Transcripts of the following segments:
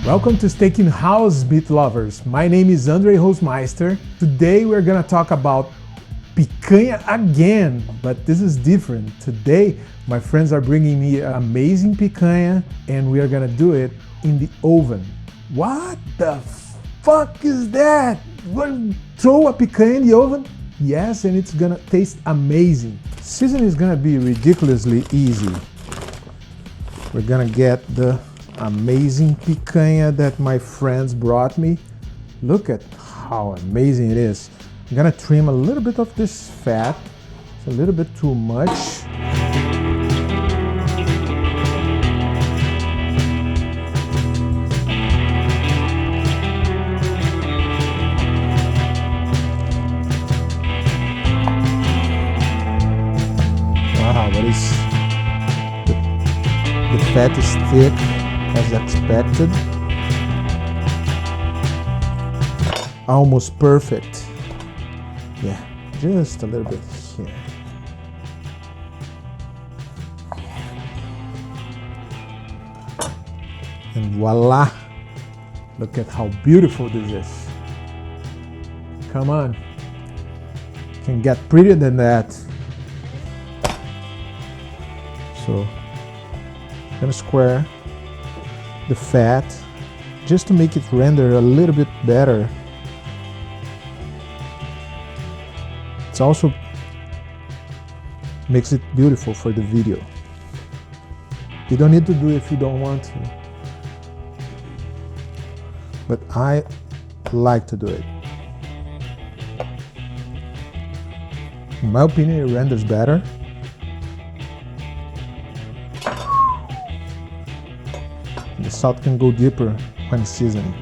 Welcome to Steak in House, meat lovers. My name is Andre Hostmeister. Today we're gonna talk about picanha again, but this is different. Today my friends are bringing me amazing picanha and we are gonna do it in the oven. What the fuck is that? What, throw a picanha in the oven? Yes, and it's gonna taste amazing. Seasoning is gonna be ridiculously easy. We're gonna get the amazing picanha that my friends brought me. Look at how amazing it is. I'm gonna trim a little bit of this fat. It's a little bit too much. Wow, what is the fat is thick as expected. Almost perfect. Yeah, just a little bit here. And voila! Look at how beautiful this is. Come on. Can get prettier than that. So, I'm gonna square the fat just to make it render a little bit better. It also makes it beautiful for the video. You don't need to do it if you don't want to, but I like to do it. In my opinion, it renders better. The salt can go deeper when seasoning.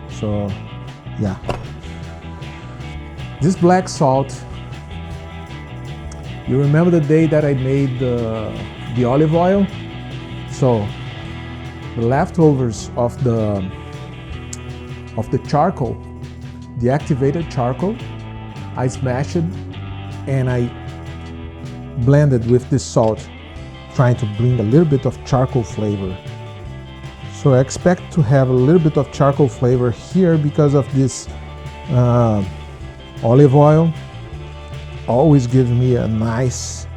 So, yeah. This black salt, you remember the day that I made the olive oil? So, the leftovers of the charcoal, the activated charcoal, I smashed it and I blended with this salt, trying to bring a little bit of charcoal flavor. So I expect to have a little bit of charcoal flavor here because of this olive oil. Always gives me a nice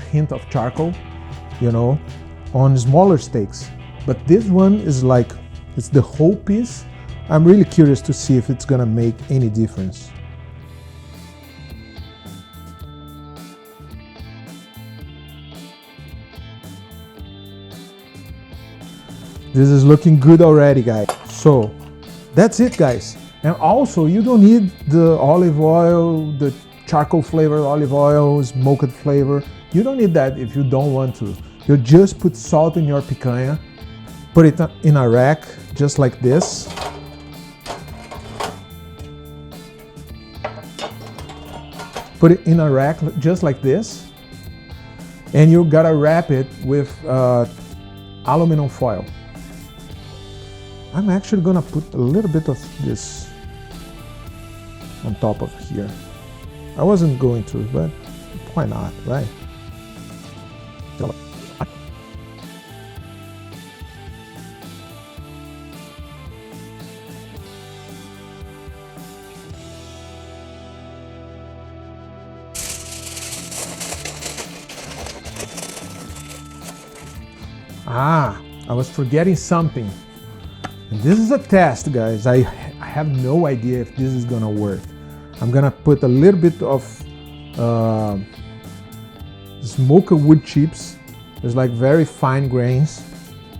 hint of charcoal, you know, on smaller steaks. But this one is like, it's the whole piece. I'm really curious to see if it's gonna make any difference. This is looking good already, guys. So that's it, guys. And also, you don't need the olive oil, the charcoal flavored olive oil, smoked flavor. You don't need that if you don't want to. You just put salt in your picanha, put it in a rack just like this. Put it in a rack just like this. And you gotta wrap it with aluminum foil. I'm actually gonna put a little bit of this on top of here. I wasn't going to, but why not, right? I was forgetting something. And this is a test, guys. I have no idea if this is gonna work. I'm gonna put a little bit of smoked wood chips. There's like very fine grains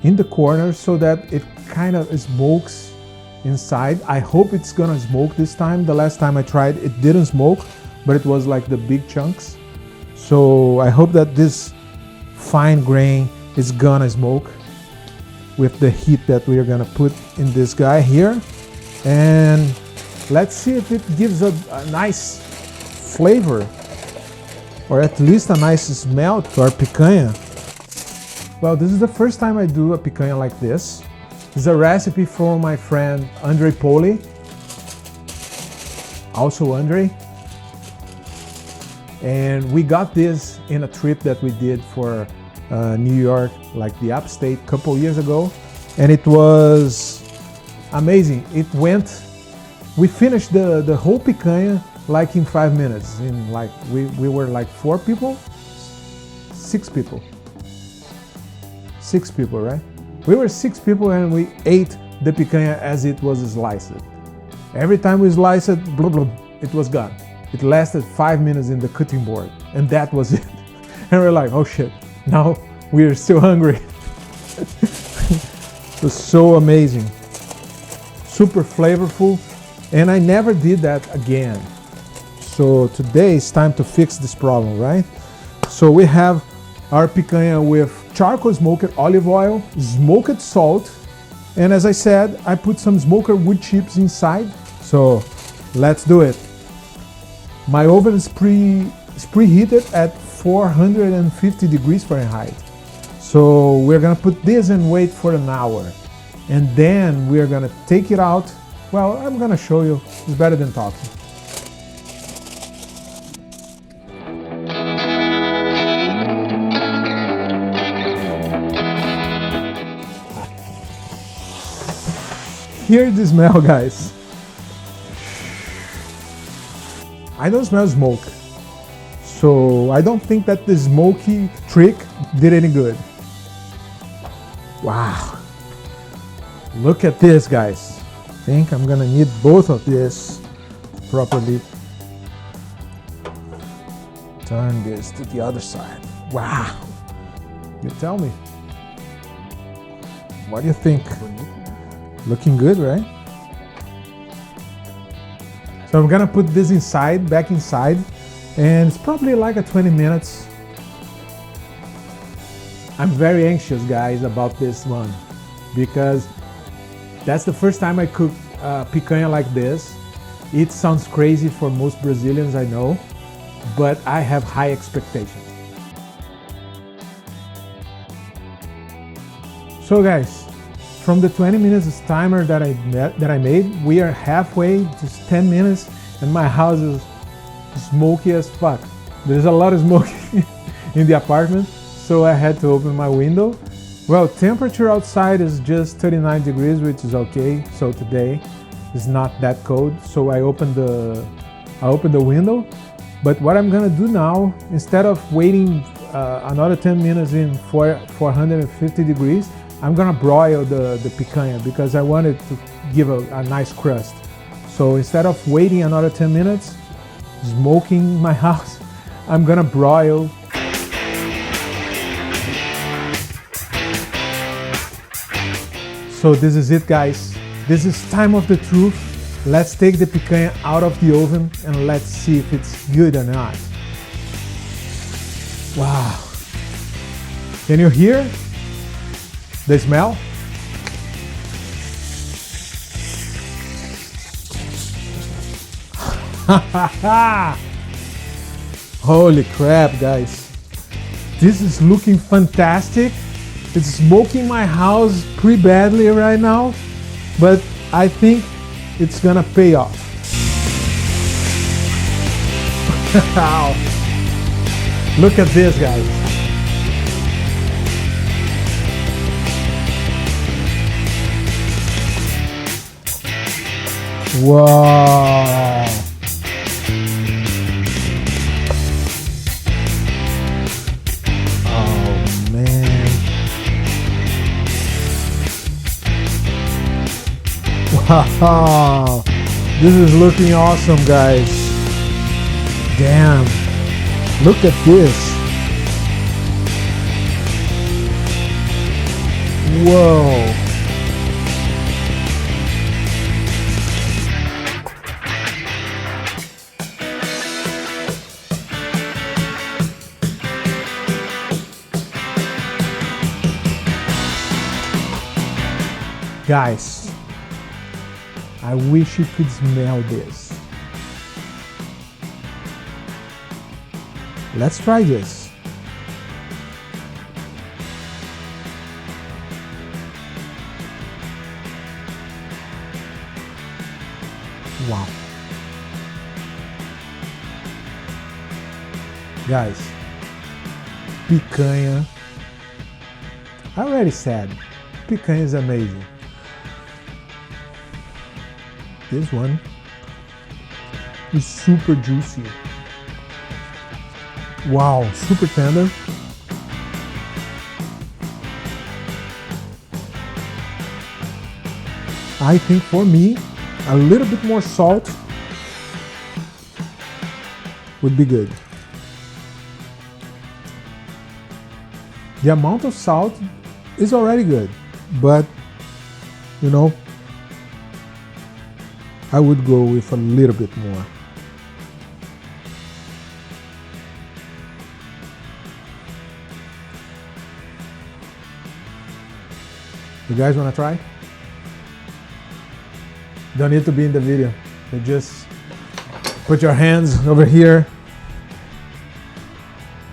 in the corners so that it kind of smokes inside. I hope it's gonna smoke this time. The last time I tried, it didn't smoke, but it was like the big chunks. So I hope that this fine grain is gonna smoke with the heat that we are gonna put in this guy here. And let's see if it gives a nice flavor, or at least a nice smell to our picanha. Well, this is the first time I do a picanha like this. It's a recipe from my friend Andre Poli, also Andre. And we got this in a trip that we did for New York, like the upstate, a couple years ago. and it was amazing. It went, we finished the whole picanha like in 5 minutes. In like we were like 4 people, 6 people, 6 people, right? We were 6 people and we ate the picanha as it was sliced. Every time we sliced it, blah, blah, it was gone. It lasted 5 minutes in the cutting board, and that was it. And we're like, oh shit, now we are still hungry. It was so amazing, super flavorful, and I never did that again. So today it's time to fix this problem, right? So we have our picanha with charcoal smoked olive oil, smoked salt, and as I said, I put some smoked wood chips inside. So let's do it. My oven is preheated at 450 degrees Fahrenheit. So we're gonna put this and wait for an hour. And then we're gonna take it out. Well, I'm gonna show you, it's better than talking. Hear the smell, guys. I don't smell smoke, so I don't think that the smoky trick did any good. Wow. Look at this, guys. I think I'm gonna need both of this properly. Turn this to the other side. Wow. You tell me. What do you think? Looking good, right? So I'm gonna put this inside, back inside, and it's probably like a 20 minutes. I'm very anxious, guys, about this one because that's the first time I cook picanha like this. It sounds crazy for most Brazilians, I know, but I have high expectations. So guys, from the 20 minutes timer that I made, we are halfway, just 10 minutes, and my house is smoky as fuck. There's a lot of smoke in the apartment, so I had to open my window. Well, temperature outside is just 39 degrees, which is okay. So today is not that cold. So I opened the window. But what I'm gonna do now, instead of waiting another 10 minutes in 450 degrees, I'm gonna broil the picanha because I want it to give a nice crust. So instead of waiting another 10 minutes, smoking my house, I'm gonna broil. So this is it, guys. This is time of the truth. Let's take the picanha out of the oven and let's see if it's good or not. Wow. Can you hear the smell? Holy crap, guys. This is looking fantastic. It's smoking my house pretty badly right now, but I think it's gonna pay off. Look at this, guys. Wow. Oh man. Wow. This is looking awesome, guys. Damn. Look at this. Whoa. Guys, I wish you could smell this. Let's try this. Wow. Guys, picanha. I already said picanha is amazing. This one is super juicy. Wow, super tender. I think for me, a little bit more salt would be good. The amount of salt is already good, but you know, I would go with a little bit more. You guys want to try? Don't need to be in the video. You just put your hands over here.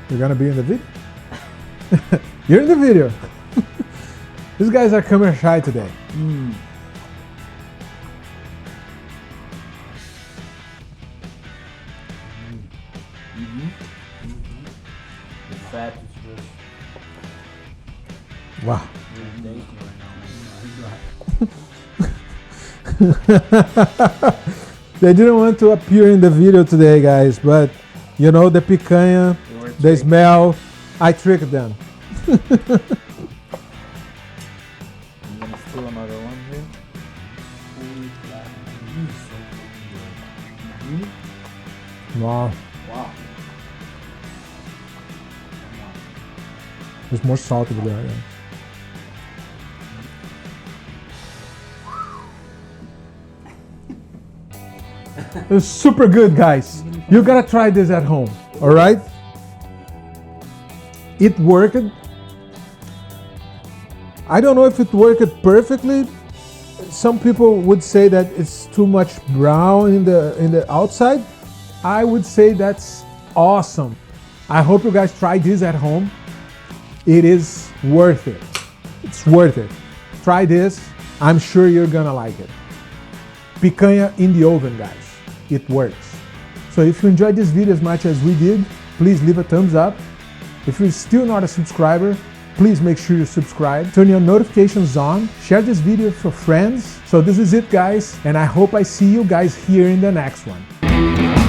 You're gonna be in the video. You're in the video. These guys are camera shy today. The fat is just... Wow. They didn't want to appear in the video today, guys, but you know, the picanha, the smell, I tricked them. I'm gonna steal another one here. Wow. Wow. There's more salt over there. Yeah. It's super good, guys. You gotta try this at home, all right? It worked. I don't know if it worked perfectly. Some people would say that it's too much brown in the outside. I would say that's awesome. I hope you guys try this at home. It is worth it. It's worth it. Try this. I'm sure you're gonna like it. Picanha in the oven, guys. It works. So if you enjoyed this video as much as we did, please leave a thumbs up. If you're still not a subscriber, please make sure you subscribe. Turn your notifications on. Share this video with your friends. So this is it, guys, and I hope I see you guys here in the next one.